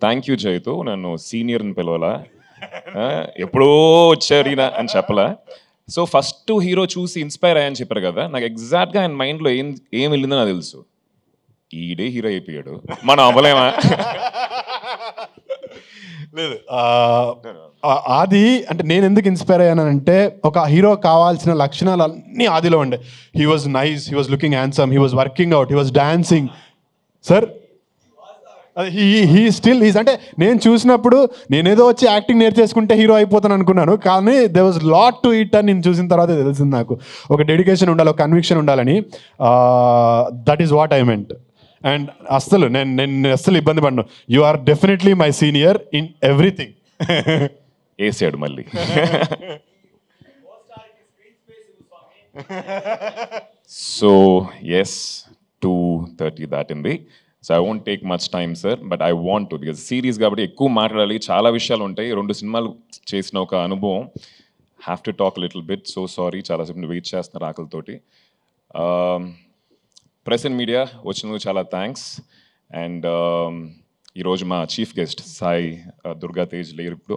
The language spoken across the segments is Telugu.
థ్యాంక్ యూ చైతు, నన్ను సీనియర్ అని పిలవాలా, ఎప్పుడో వచ్చారు ఈయన అని చెప్పలా. సో ఫస్ట్ హీరో చూసి ఇన్స్పైర్ అయ్యని చెప్పారు కదా, నాకు ఎగ్జాక్ట్గా ఆయన మైండ్లో ఏం వెళ్ళిందో నాకు తెలుసు. ఈడే హీరో అయిపోయాడు, మనం అవ్వలేమా? లేదు, ఆది అంటే నేను ఎందుకు ఇన్స్పైర్ అయ్యానంటే, ఒక హీరో కావాల్సిన లక్షణాలు అన్నీ ఆదిలో ఉండే. He was nice, he was looking handsome, he was working out, he was dancing. Sir he still is, అంటే నేను చూసినప్పుడు నేనేదో వచ్చి యాక్టింగ్ నేర్చేసుకుంటే హీరో అయిపోతాను అనుకున్నాను, కానీ they was lot to it అని నేను చూసిన తర్వాత తెలిసింది నాకు. ఒక డెడికేషన్ ఉండాలి, ఒక కన్విక్షన్ ఉండాలని. That is what I meant. అండ్ అస్సలు నేను అస్సలు ఇబ్బంది పడ్డాను. You are definitely my senior in everything. వేసాడు మళ్ళీ. సో ఎస్, 2:30 దాటింది. So I won't take much time sir, but I want to, because series కాబట్టి ఎక్కువ మాట్లాడాలి, చాలా విషయాలు ఉంటాయి. 2 సినిమాలు చేసిన ఒక అనుభవం. Have to talk little bit. So sorry, చాలాసేపు వెయిట్ చేస్తున్నారు ఆకలితోటి. ప్రెస్ అండ్ మీడియా వచ్చినందుకు చాలా థ్యాంక్స్. అండ్ ఈరోజు మా చీఫ్ గెస్ట్ సాయి దుర్గా తేజ్ లేరు ఇప్పుడు,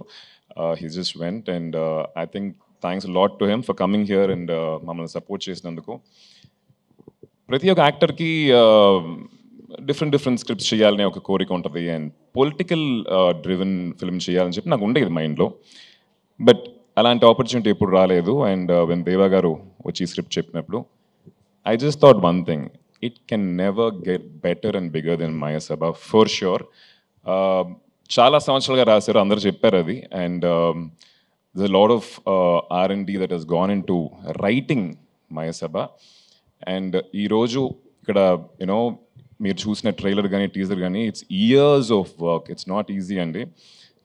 he just went. And I think thanks lot to him for coming here and మమ్మల్ని సపోర్ట్ చేసినందుకు. ప్రతి ఒక్క యాక్టర్కి డిఫరెంట్ స్క్రిప్ట్స్ చేయాలనే ఒక కోరిక ఉంటుంది, అండ్ పొలిటికల్ డ్రివెన్ ఫిల్మ్ చేయాలని చెప్పి నాకు ఉండేది మైండ్లో. బట్ అలాంటి ఆపర్చునిటీ ఎప్పుడు రాలేదు. అండ్ వెన్ దేవా గారు వచ్చి స్క్రిప్ట్ చెప్పినప్పుడు I just thought one thing, it can never get better and bigger than Maya Sabha, for sure. చాలా సంవత్సరాలుగా రాశారు, అందరూ చెప్పారు అది. And there's a lot of R&D that has gone into writing Maya Sabha. And ఈరోజు ఇక్కడ యూనో మీరు చూసిన ట్రైలర్ కానీ టీజర్ కానీ, it's years of work, it's not easy అండి.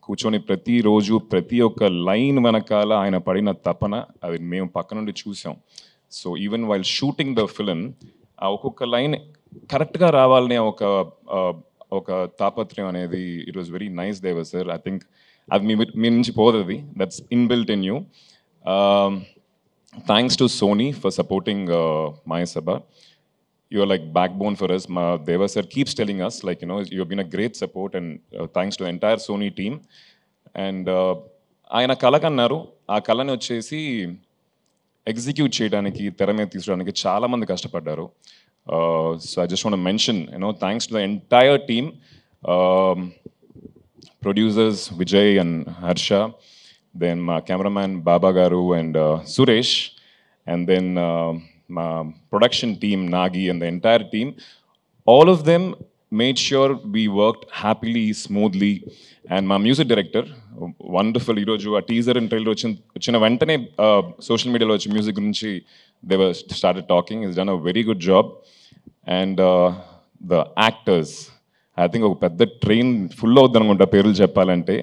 కూర్చొని ప్రతిరోజు ప్రతి ఒక్క లైన్ వెనకాల ఆయన పడిన తపన, అది మేము పక్క నుండి చూసాం. So even while shooting the film, ఆ ఒక్కొక్క లైన్ కరెక్ట్గా రావాలనే ఒక తాపత్రయం అనేది ఇట్ వాజ్ వెరీ నైస్ దేవర్ సార్. ఐ థింక్ అది మీ నుంచి పోతుంది, that's inbuilt in you. Thanks to Sony for supporting Maya Sabha. You are like backbone for us. Deva sir keeps telling us, like, you know, you have been a great support, and thanks to the entire Sony team. And ఆయన కళ కన్నారు, ఆ కళని వచ్చేసి ఎగ్జిక్యూట్ చేయడానికి, తెర మీద తీసుకోవడానికి చాలామంది కష్టపడ్డారు. So I just want to mention, you know, thanks to the entire team, producers Vijay and Harsha, then మా cameraman Baba garu and Suresh, and then మా production team Nagi and the entire team. All of them made sure we worked happily, smoothly. And my music director, wonderful, ఈరోజు ఆ టీజర్ అండ్ ట్రైలర్ వచ్చిన వెంటనే సోషల్ మీడియాలో వచ్చి మ్యూజిక్ గురించి they were started talking. He's done a very good job. And the actors, I think ఒక పెద్ద ట్రైన్ ఫుల్ అవుద్ది అనుకుంటా పేర్లు చెప్పాలంటే.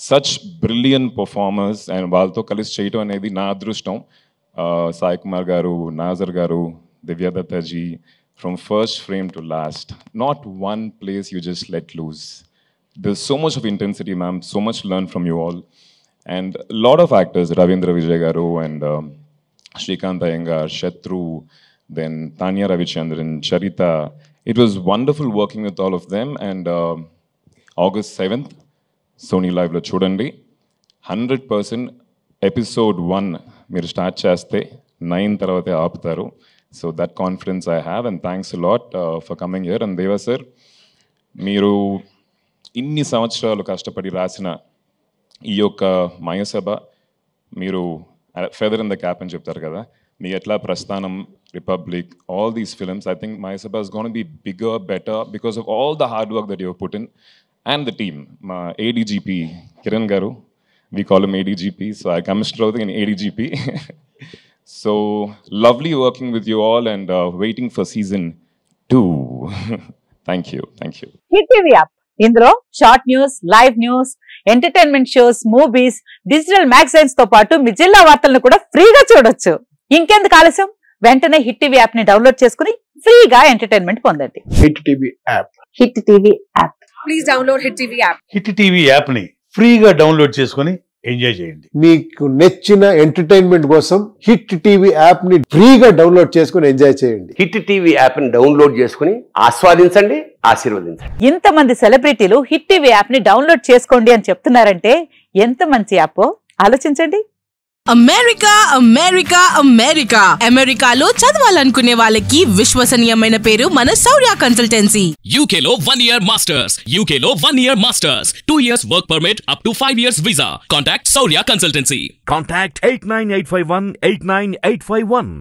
సచ్ బ్రిలియంట్ పర్ఫార్మర్స్, అండ్ వాళ్ళతో కలిసి చేయటం అనేది నా అదృష్టం. Sai Kumar garu, Nazar garu, Divya Datta ji, from first frame to last, not one place you just let loose. There's so much of intensity, ma'am, so much to learn from you all. And a lot of actors, Ravindra Vijay garu and Shrikant Iyengar, Shatru, then Tanya Ravichandran, Charita. It was wonderful working with all of them. And August 7th, Sony Live lo chudandi, 100% episode 1 మీరు స్టార్ట్ చేస్తే 9 తర్వాతే ఆపుతారు. So that confidence I have, and thanks lot for coming here. And దేవా సార్, మీరు ఇన్ని సంవత్సరాలు కష్టపడి రాసిన ఈ యొక్క Maya Sabha, మీరు ఫెదర్ ఇన్ ద క్యాప్ అని చెప్తారు కదా, మీ ఎట్లా ప్రస్థానం, republic, all these films, I think Maya Sabha is going to be bigger, better because of all the hard work that you have put in, and the team. మా ADGP Kiran garu, we call him ADGP, so I come straight in ADGP. So lovely working with you all, and waiting for season 2. Thank you. Hit TV app, ఇందులో short news, live news, entertainment shows, movies, digital magazines తో పాటు మీ జిల్లా వార్తలను కూడా ఫ్రీగా చూడొచ్చు. ఇంకెందుకు ఆలస్యం, వెంటనే హిట్ టీవీ యాప్ ని డౌన్లోడ్ చేసుకుని ఫ్రీగా ఎంటర్టైన్మెంట్ పొందండి. Hit TV app, hit TV app, please download hit TV app. Hit TV app ని ఫ్రీగా డౌన్లోడ్ చేసుకుని ఎంజాయ్ చేయండి. మీకు నచ్చిన ఎంటర్టైన్మెంట్ కోసం హిట్ టీవీ యాప్ ని ఫ్రీగా డౌన్లోడ్ చేసుకుని ఎంజాయ్ చేయండి. హిట్ టీవీ యాప్ ని డౌన్లోడ్ చేసుకుని ఆస్వాదించండి, ఆశీర్వదించండి. ఇంతమంది సెలబ్రిటీలు హిట్ టీవీ యాప్ ని డౌన్లోడ్ చేసుకోండి అని చెప్తున్నారంటే ఎంత మంచి యాప్ ఆలోచించండి. అమెరికా అమెరికా అమెరికా అమెరికాలో చదవాలనుకునే వాళ్ళకి విశ్వసనీయమైన పేరు మన శౌర్య కన్సల్టెన్సీ. UK లో 1 year masters, UK లో 1 year masters, 2 years work permit up to 5 years visa. Contact Shaurya Consultancy. Contact 89851 89851.